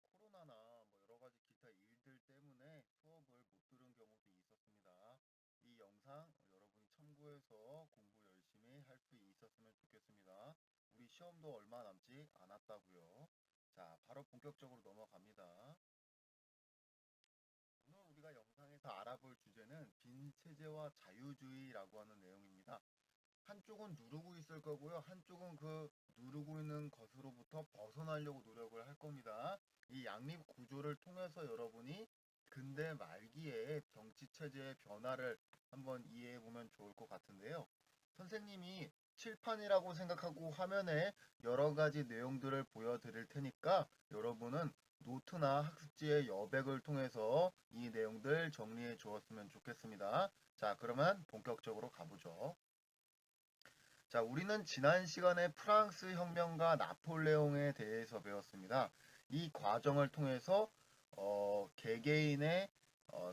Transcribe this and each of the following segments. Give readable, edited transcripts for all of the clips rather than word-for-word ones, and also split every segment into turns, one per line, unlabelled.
코로나나 여러 가지 기타 일들 때문에 수업을 못 들은 경우도 있었습니다. 이 영상 여러분이 참고해서 공부 열심히 할 수 있었으면 좋겠습니다. 우리 시험도 얼마 남지 않았다고요. 자, 바로 본격적으로 넘어갑니다. 오늘 우리가 영상에서 알아볼 주제는 빈체제와 자유주의라고 하는 내용입니다. 한쪽은 누르고 있을 거고요. 한쪽은 그 누르고 있는 것으로부터 벗어나려고 노력을 할 겁니다. 이 양립 구조를 통해서 여러분이 근대 말기에 정치 체제의 변화를 한번 이해해 보면 좋을 것 같은데요. 선생님이 칠판이라고 생각하고 화면에 여러 가지 내용들을 보여드릴 테니까 여러분은 노트나 학습지의 여백을 통해서 이 내용들 정리해 주었으면 좋겠습니다. 자, 그러면 본격적으로 가보죠. 자, 우리는 지난 시간에 프랑스 혁명가 나폴레옹에 대해서 배웠습니다. 이 과정을 통해서 개개인의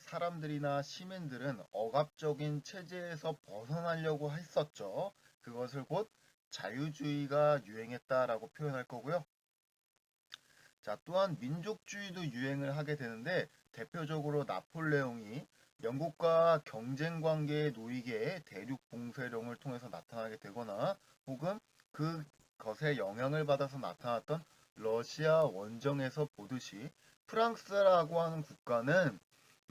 사람들이나 시민들은 억압적인 체제에서 벗어나려고 했었죠. 그것을 곧 자유주의가 유행했다라고 표현할 거고요. 자, 또한 민족주의도 유행을 하게 되는데 대표적으로 나폴레옹이 영국과 경쟁 관계에 놓이게 대륙 봉쇄령을 통해서 나타나게 되거나 혹은 그것에 영향을 받아서 나타났던 러시아 원정에서 보듯이 프랑스라고 하는 국가는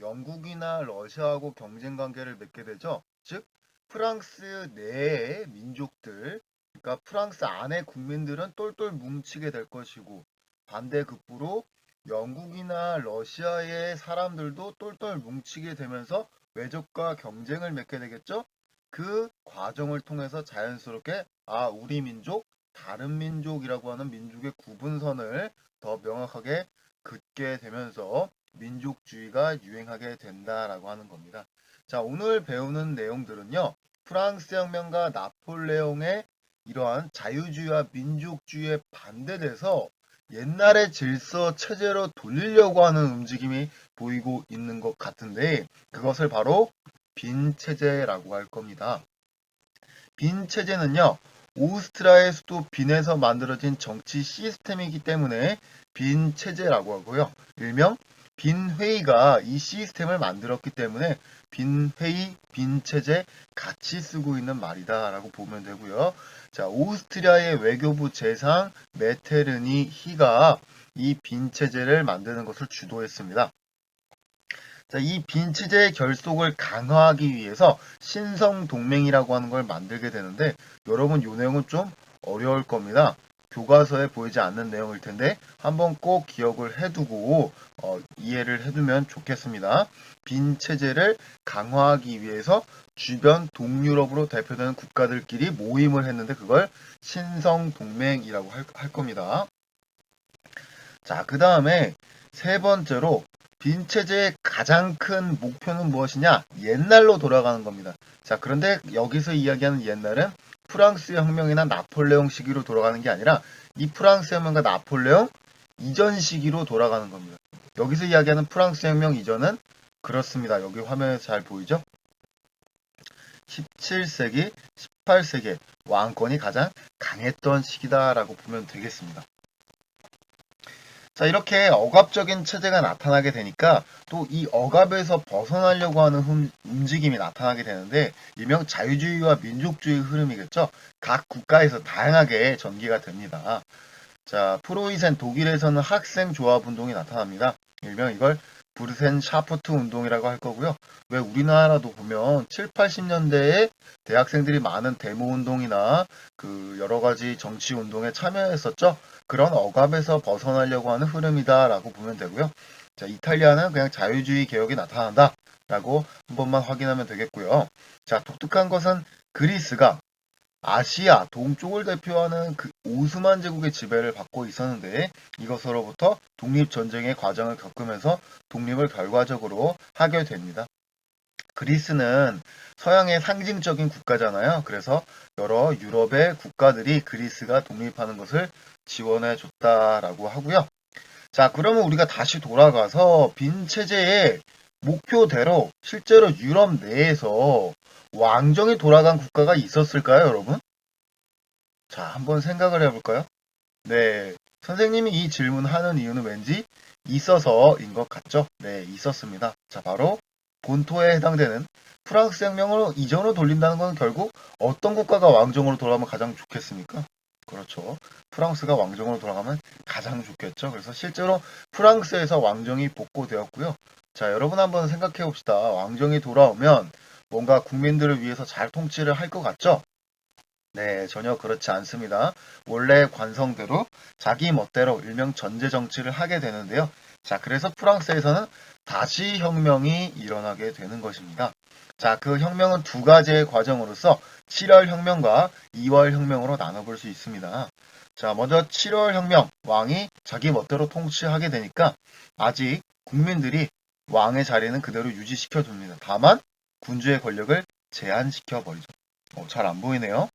영국이나 러시아하고 경쟁 관계를 맺게 되죠. 즉 프랑스 내의 민족들, 그러니까 프랑스 안의 국민들은 똘똘 뭉치게 될 것이고 반대급부로 영국이나 러시아의 사람들도 똘똘 뭉치게 되면서 외적과 경쟁을 맺게 되겠죠? 그 과정을 통해서 자연스럽게 우리 민족, 다른 민족이라고 하는 민족의 구분선을 더 명확하게 긋게 되면서 민족주의가 유행하게 된다라고 하는 겁니다. 자, 오늘 배우는 내용들은요. 프랑스 혁명가 나폴레옹의 이러한 자유주의와 민족주의에 반대돼서 옛날의 질서 체제로 돌리려고 하는 움직임이 보이고 있는 것 같은데 그것을 바로 빈 체제라고 할 겁니다. 빈 체제는요. 오스트리아의 수도 빈에서 만들어진 정치 시스템이기 때문에 빈 체제라고 하고요. 일명 빈 회의가 이 시스템을 만들었기 때문에 빈 회의, 빈 체제 같이 쓰고 있는 말이다라고 보면 되고요. 자, 오스트리아의 외교부 재상 메테르니 히가 이 빈 체제를 만드는 것을 주도했습니다. 자, 이 빈 체제의 결속을 강화하기 위해서 신성동맹이라고 하는 걸 만들게 되는데 여러분 이 내용은 좀 어려울 겁니다. 교과서에 보이지 않는 내용일 텐데 한번 꼭 기억을 해두고 이해를 해두면 좋겠습니다. 빈 체제를 강화하기 위해서 주변 동유럽으로 대표되는 국가들끼리 모임을 했는데 그걸 신성동맹이라고 할 겁니다. 자, 그 다음에 세 번째로 빈 체제의 가장 큰 목표는 무엇이냐? 옛날로 돌아가는 겁니다. 자, 그런데 여기서 이야기하는 옛날은 프랑스 혁명이나 나폴레옹 시기로 돌아가는 게 아니라 이 프랑스 혁명과 나폴레옹 이전 시기로 돌아가는 겁니다. 여기서 이야기하는 프랑스 혁명 이전은 그렇습니다. 여기 화면에서 잘 보이죠? 17세기, 18세기 왕권이 가장 강했던 시기다라고 보면 되겠습니다. 자, 이렇게 억압적인 체제가 나타나게 되니까 또 이 억압에서 벗어나려고 하는 움직임이 나타나게 되는데 일명 자유주의와 민족주의 흐름이겠죠. 각 국가에서 다양하게 전개가 됩니다. 자, 프로이센 독일에서는 학생 조합 운동이 나타납니다. 일명 이걸 부르센 샤프트 운동이라고 할 거고요. 왜 우리나라도 보면 7, 80년대에 대학생들이 많은 데모 운동이나 그 여러 가지 정치 운동에 참여했었죠. 그런 억압에서 벗어나려고 하는 흐름이다라고 보면 되고요. 자, 이탈리아는 그냥 자유주의 개혁이 나타난다 라고 한 번만 확인하면 되겠고요. 자, 독특한 것은 그리스가 아시아 동쪽을 대표하는 그 오스만 제국의 지배를 받고 있었는데 이것으로부터 독립전쟁의 과정을 겪으면서 독립을 결과적으로 하게 됩니다. 그리스는 서양의 상징적인 국가잖아요. 그래서 여러 유럽의 국가들이 그리스가 독립하는 것을 지원해 줬다라고 하고요. 자, 그러면 우리가 다시 돌아가서 빈 체제의 목표대로 실제로 유럽 내에서 왕정이 돌아간 국가가 있었을까요, 여러분? 자, 한번 생각을 해볼까요? 네. 선생님이 이 질문하는 이유는 왠지 있어서인 것 같죠? 네, 있었습니다. 자, 바로 본토에 해당되는 프랑스 혁명으로 이전으로 돌린다는 건 결국 어떤 국가가 왕정으로 돌아가면 가장 좋겠습니까? 그렇죠. 프랑스가 왕정으로 돌아가면 가장 좋겠죠. 그래서 실제로 프랑스에서 왕정이 복고되었고요. 자, 여러분 한번 생각해 봅시다. 왕정이 돌아오면 뭔가 국민들을 위해서 잘 통치를 할 것 같죠? 네, 전혀 그렇지 않습니다. 원래 관성대로 자기 멋대로 일명 전제 정치를 하게 되는데요. 자, 그래서 프랑스에서는 다시 혁명이 일어나게 되는 것입니다. 자, 그 혁명은 두 가지의 과정으로서 7월 혁명과 2월 혁명으로 나눠볼 수 있습니다. 자, 먼저 7월 혁명, 왕이 자기 멋대로 통치하게 되니까 아직 국민들이 왕의 자리는 그대로 유지시켜 줍니다. 다만 군주의 권력을 제한시켜 버리죠. 잘 안 보이네요.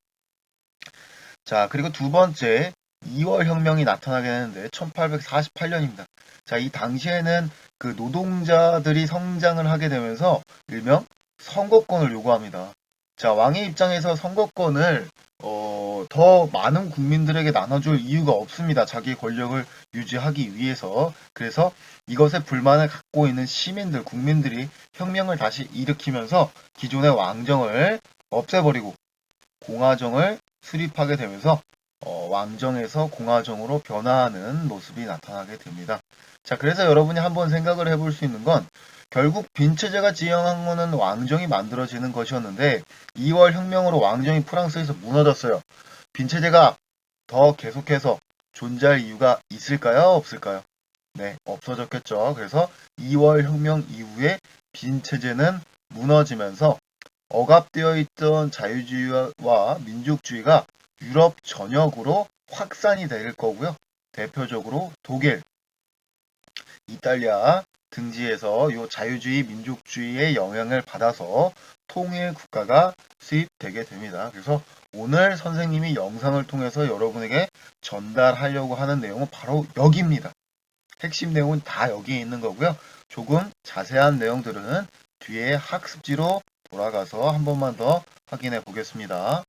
자, 그리고 두 번째 2월 혁명이 나타나게 되는데 1848년입니다. 자, 이 당시에는 그 노동자들이 성장을 하게 되면서 일명 선거권을 요구합니다. 자, 왕의 입장에서 선거권을 더 많은 국민들에게 나눠줄 이유가 없습니다. 자기 권력을 유지하기 위해서. 그래서 이것에 불만을 갖고 있는 시민들, 국민들이 혁명을 다시 일으키면서 기존의 왕정을 없애버리고 공화정을 수립하게 되면서 왕정에서 공화정으로 변화하는 모습이 나타나게 됩니다. 자, 그래서 여러분이 한번 생각을 해볼 수 있는 건 결국 빈체제가 지향한 거는 왕정이 만들어지는 것이었는데 2월 혁명으로 왕정이 프랑스에서 무너졌어요. 빈체제가 더 계속해서 존재할 이유가 있을까요? 없을까요? 네, 없어졌겠죠. 그래서 2월 혁명 이후에 빈체제는 무너지면서 억압되어 있던 자유주의와 민족주의가 유럽 전역으로 확산이 될 거고요. 대표적으로 독일, 이탈리아 등지에서 이 자유주의, 민족주의의 영향을 받아서 통일 국가가 수립되게 됩니다. 그래서 오늘 선생님이 영상을 통해서 여러분에게 전달하려고 하는 내용은 바로 여기입니다. 핵심 내용은 다 여기에 있는 거고요. 조금 자세한 내용들은 뒤에 학습지로 돌아가서 한 번만 더 확인해 보겠습니다.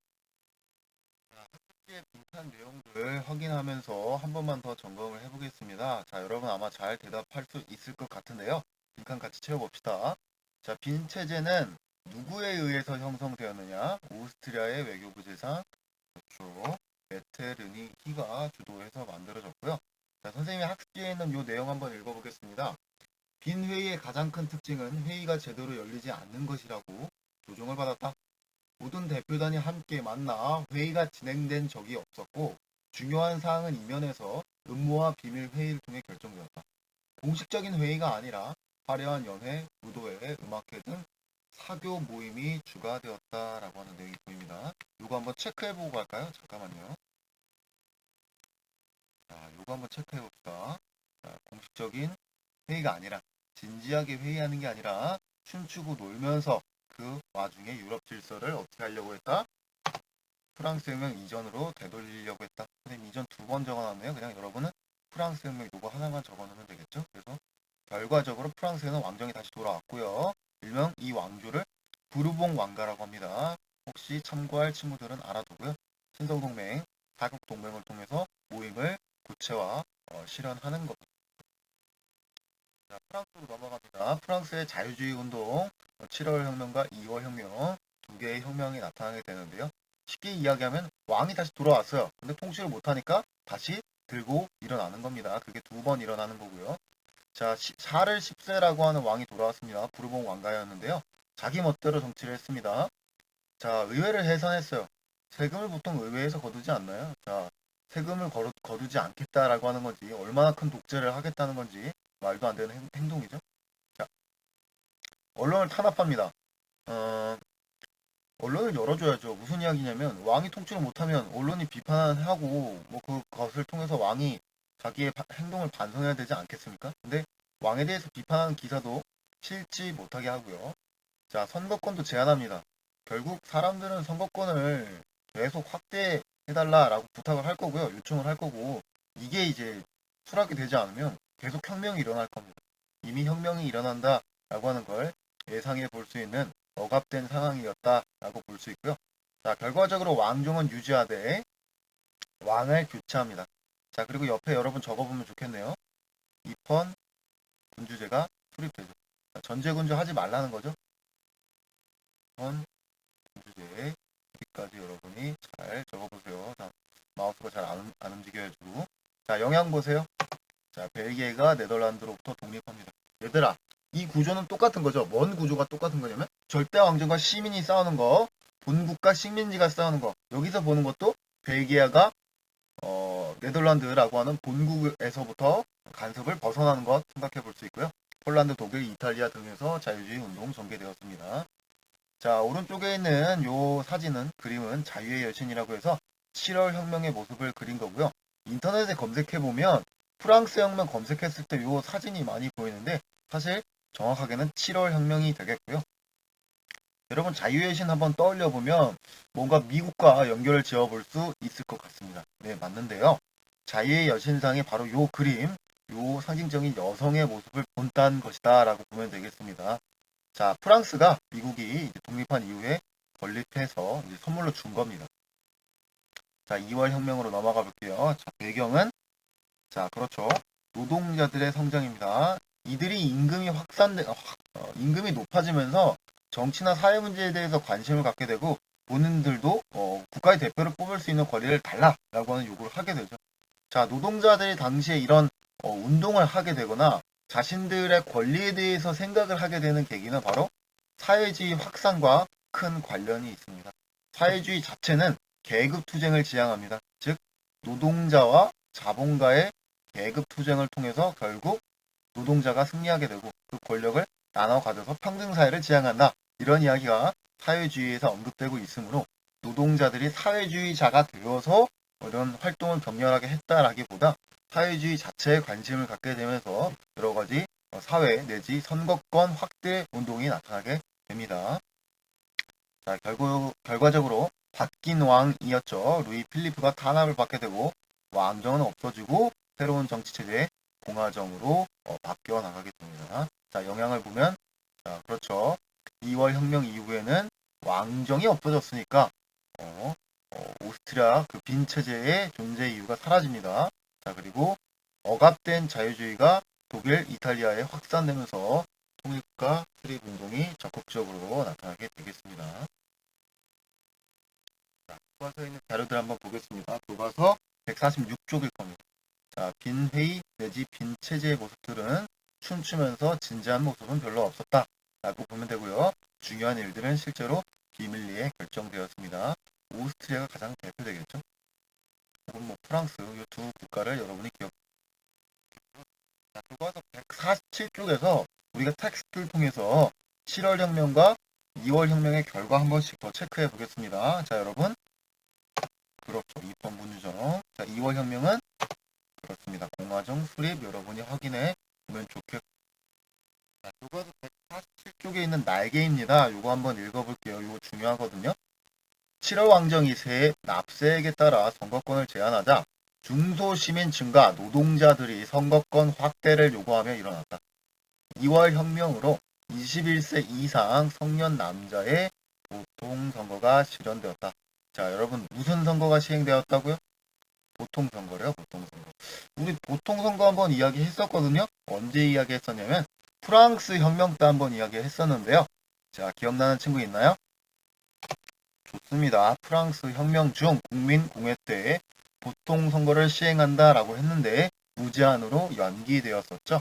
학습지의 빈칸 내용들 확인하면서 한 번만 더 점검을 해 보겠습니다. 자, 여러분 아마 잘 대답할 수 있을 것 같은데요. 빈칸 같이 채워봅시다. 자, 빈 체제는 누구에 의해서 형성되었느냐? 오스트리아의 외교부 재상, 그렇죠. 메테르니히가 주도해서 만들어졌고요. 자, 선생님이 학습지에 있는 이 내용 한번 읽어보겠습니다. 빈 회의의 가장 큰 특징은 회의가 제대로 열리지 않는 것이라고 조정을 받았다. 모든 대표단이 함께 만나 회의가 진행된 적이 없었고 중요한 사항은 이면에서 음모와 비밀 회의를 통해 결정되었다. 공식적인 회의가 아니라 화려한 연회, 무도회, 음악회 등 사교 모임이 주가 되었다라고 하는 내용이 보입니다. 이거 한번 체크해보고 갈까요? 잠깐만요. 자, 이거 한번 체크해봅시다. 자, 공식적인 회의가 아니라 진지하게 회의하는 게 아니라 춤추고 놀면서 그 와중에 유럽 질서를 어떻게 하려고 했다? 프랑스 혁명 이전으로 되돌리려고 했다. 선생님 이전 두 번 적어놨네요. 그냥 여러분은 프랑스 혁명 요거 하나만 적어놓으면 되겠죠. 그래서 결과적으로 프랑스에는 왕정이 다시 돌아왔고요. 일명 이 왕조를 부르봉 왕가라고 합니다. 혹시 참고할 친구들은 알아두고요. 신성동맹, 사국동맹을 통해서 모임을 구체화, 실현하는 겁니다. 자, 프랑스로 넘어갑니다. 프랑스의 자유주의 운동, 7월 혁명과 2월 혁명 두 개의 혁명이 나타나게 되는데요. 쉽게 이야기하면 왕이 다시 돌아왔어요. 근데 통치를 못하니까 다시 들고 일어나는 겁니다. 그게 두 번 일어나는 거고요. 자, 샤를 10세라고 하는 왕이 돌아왔습니다. 부르봉 왕가였는데요. 자기 멋대로 정치를 했습니다. 자, 의회를 해산했어요. 세금을 보통 의회에서 거두지 않나요? 자, 세금을 거두지 않겠다라고 하는 건지 얼마나 큰 독재를 하겠다는 건지 말도 안 되는 행동이죠. 자, 언론을 탄압합니다. 언론을 열어줘야죠. 무슨 이야기냐면 왕이 통치를 못하면 언론이 비판하고 뭐 그것을 통해서 왕이 자기의 행동을 반성해야 되지 않겠습니까? 근데 왕에 대해서 비판하는 기사도 실지 못하게 하고요. 자, 선거권도 제한합니다. 결국 사람들은 선거권을 계속 확대해달라라고 부탁을 할 거고요. 요청을 할 거고 이게 이제 수락이 되지 않으면 계속 혁명이 일어날 겁니다. 이미 혁명이 일어난다라고 하는 걸 예상해 볼 수 있는 억압된 상황이었다라고 볼 수 있고요. 자, 결과적으로 왕종은 유지하되 왕을 교체합니다. 자, 그리고 옆에 여러분 적어보면 좋겠네요. 입헌 군주제가 수립되죠. 자, 전제군주 하지 말라는 거죠. 군주제 여기까지 여러분이 잘 적어보세요. 자, 마우스가 잘 안 움직여가지고. 자, 영향 보세요. 자, 벨기에가 네덜란드로부터 독립합니다. 얘들아, 이 구조는 똑같은 거죠. 뭔 구조가 똑같은 거냐면 절대 왕정과 시민이 싸우는 거, 본국가 식민지가 싸우는 거. 여기서 보는 것도 벨기에가 네덜란드라고 하는 본국에서부터 간섭을 벗어나는 것 생각해 볼 수 있고요. 폴란드, 독일, 이탈리아 등에서 자유주의 운동 전개되었습니다. 자, 오른쪽에 있는 요 사진은, 그림은 자유의 여신이라고 해서 7월 혁명의 모습을 그린 거고요. 인터넷에 검색해보면 프랑스 혁명 검색했을 때 요 사진이 많이 보이는데 사실 정확하게는 7월 혁명이 되겠고요. 여러분 자유의 여신 한번 떠올려보면 뭔가 미국과 연결을 지어볼 수 있을 것 같습니다. 네, 맞는데요. 자유의 여신상이 바로 요 그림, 요 상징적인 여성의 모습을 본딴 것이다 라고 보면 되겠습니다. 자, 프랑스가 미국이 독립한 이후에 건립해서 선물로 준 겁니다. 자, 2월 혁명으로 넘어가 볼게요. 자, 배경은, 자, 그렇죠. 노동자들의 성장입니다. 이들이 임금이 높아지면서 정치나 사회 문제에 대해서 관심을 갖게 되고 본인들도 국가의 대표를 뽑을 수 있는 권리를 달라라고 하는 요구를 하게 되죠. 자, 노동자들이 당시에 이런 운동을 하게 되거나 자신들의 권리에 대해서 생각을 하게 되는 계기는 바로 사회주의 확산과 큰 관련이 있습니다. 사회주의 자체는 계급투쟁을 지향합니다. 즉, 노동자와 자본가의 계급투쟁을 통해서 결국 노동자가 승리하게 되고 그 권력을 나눠 가져서 평등사회를 지향한다. 이런 이야기가 사회주의에서 언급되고 있으므로 노동자들이 사회주의자가 되어서 이런 활동을 격렬하게 했다라기보다 사회주의 자체에 관심을 갖게 되면서 여러 가지 사회 내지 선거권 확대 운동이 나타나게 됩니다. 자, 결과적으로 바뀐 왕이었죠. 루이 필리프가 탄압을 받게 되고 왕정은 없어지고 새로운 정치체제의 공화정으로 바뀌어 나가게 됩니다. 자, 영향을 보면, 자, 그렇죠. 2월 혁명 이후에는 왕정이 없어졌으니까 오스트리아 그 빈 체제의 존재 이유가 사라집니다. 자, 그리고 억압된 자유주의가 독일, 이탈리아에 확산되면서 통일국가 수립 운동이 적극적으로 나타나게 되겠습니다. 자, 교과서에 있는 자료들 한번 보겠습니다. 교과서 146쪽일 겁니다. 자, 빈 회의 내지 빈 체제의 모습들은 춤추면서 진지한 모습은 별로 없었다 라고 보면 되고요. 중요한 일들은 실제로 비밀리에 결정되었습니다. 오스트리아가 가장 대표되겠죠. 혹은 뭐 프랑스, 이 두 국가를 여러분이 기억. 자, 교과서 147쪽에서 우리가 텍스트를 통해서 7월 혁명과 2월 혁명의 결과 한 번씩 더 체크해 보겠습니다. 자, 여러분. 그렇죠. 2번 분유정. 자, 2월 혁명은 그렇습니다. 공화정 수립 여러분이 확인해 보면 좋겠고. 자, 교과서 147쪽에 있는 날개입니다. 요거 한번 읽어볼게요. 요거 중요하거든요. 7월 왕정 이새에 납세액에 따라 선거권을 제한하자 중소시민층과 노동자들이 선거권 확대를 요구하며 일어났다. 2월 혁명으로 21세 이상 성년 남자의 보통선거가 실현되었다. 자, 여러분 무슨 선거가 시행되었다고요? 보통선거래요. 보통선거. 우리 보통선거 한번 이야기했었거든요. 언제 이야기했었냐면 프랑스 혁명 때 한번 이야기했었는데요. 자, 기억나는 친구 있나요? 좋습니다. 프랑스 혁명 중 국민공회 때 보통선거를 시행한다라고 했는데 무제한으로 연기되었었죠.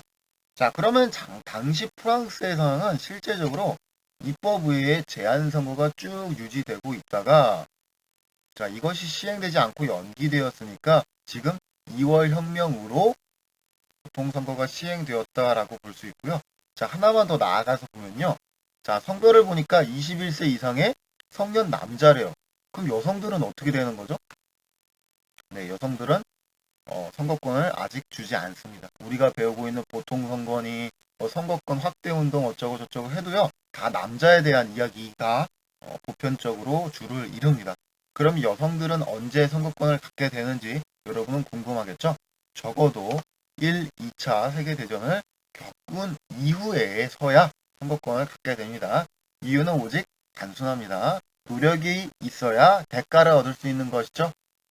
자, 그러면 당시 프랑스의 상황은 실제적으로 입법 외에 제한 선거가 쭉 유지되고 있다가 자, 이것이 시행되지 않고 연기되었으니까 지금 2월 혁명으로 보통선거가 시행되었다라고 볼 수 있고요. 자, 하나만 더 나아가서 보면요. 자, 성별을 보니까 21세 이상의 성년 남자래요. 그럼 여성들은 어떻게 되는 거죠? 네, 여성들은 선거권을 아직 주지 않습니다. 우리가 배우고 있는 보통선거니 선거권 확대운동 어쩌고 저쩌고 해도요. 다 남자에 대한 이야기가 보편적으로 주를 이룹니다. 그럼 여성들은 언제 선거권을 갖게 되는지 여러분은 궁금하겠죠? 적어도 1, 2차 세계대전을 겪은 이후에서야 선거권을 갖게 됩니다. 이유는 오직 단순합니다. 노력이 있어야 대가를 얻을 수 있는 것이죠.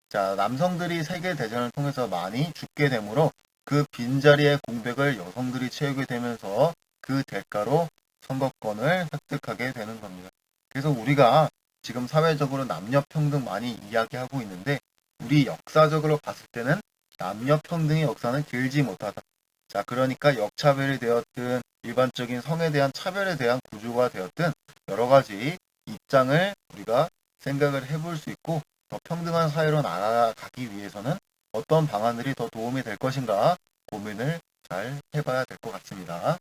자, 남성들이 세계대전을 통해서 많이 죽게 되므로 그 빈자리의 공백을 여성들이 채우게 되면서 그 대가로 선거권을 획득하게 되는 겁니다. 그래서 우리가 지금 사회적으로 남녀평등 많이 이야기하고 있는데 우리 역사적으로 봤을 때는 남녀평등의 역사는 길지 못하다. 자, 그러니까 역차별이 되었든 일반적인 성에 대한 차별에 대한 구조가 되었든 여러 가지 입장을 우리가 생각을 해볼 수 있고 더 평등한 사회로 나아가기 위해서는 어떤 방안들이 더 도움이 될 것인가 고민을 잘 해봐야 될 것 같습니다.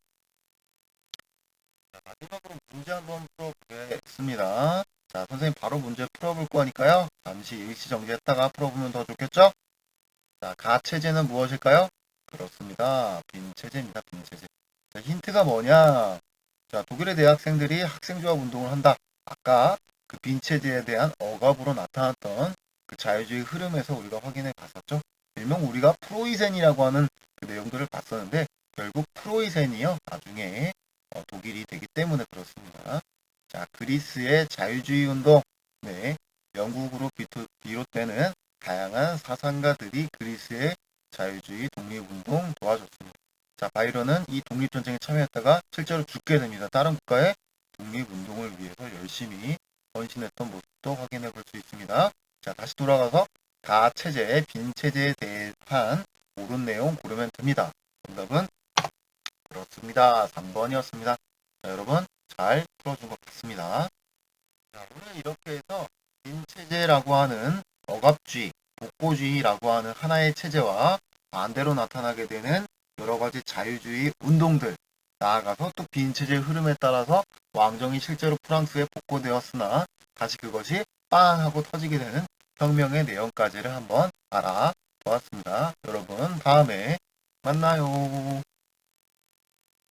자, 마지막으로 문제 한번 풀어보겠습니다. 자, 선생님 바로 문제 풀어볼 거니까요. 잠시 일시 정지했다가 풀어보면 더 좋겠죠? 자, 가체제는 무엇일까요? 그렇습니다. 빈체제입니다. 빈체제. 자, 힌트가 뭐냐? 자, 독일의 대학생들이 학생조합 운동을 한다. 아까 그 빈체제에 대한 억압으로 나타났던 그 자유주의 흐름에서 우리가 확인해 봤었죠. 일명 우리가 프로이센이라고 하는 그 내용들을 봤었는데 결국 프로이센이요. 나중에 독일이 되기 때문에 그렇습니다. 자, 그리스의 자유주의 운동. 네, 영국으로 비롯되는 다양한 사상가들이 그리스의 자유주의 독립운동 도와줬습니다. 자, 바이런은 이 독립전쟁에 참여했다가 실제로 죽게 됩니다. 다른 국가의 독립운동을 위해서 열심히 헌신했던 모습도 확인해 볼 수 있습니다. 자, 다시 돌아가서 가체제, 빈체제에 대한 옳은 내용 고르면 됩니다. 정답은 그렇습니다. 3번이었습니다. 자, 여러분 잘 풀어준 것 같습니다. 자, 오늘 이렇게 해서 빈체제라고 하는 억압주의, 복고주의라고 하는 하나의 체제와 반대로 나타나게 되는 여러 가지 자유주의 운동들, 나아가서 또 빈체제의 흐름에 따라서 왕정이 실제로 프랑스에 복고되었으나 다시 그것이 빵 하고 터지게 되는 혁명의 내용까지를 한번 알아보았습니다. 여러분 다음에 만나요.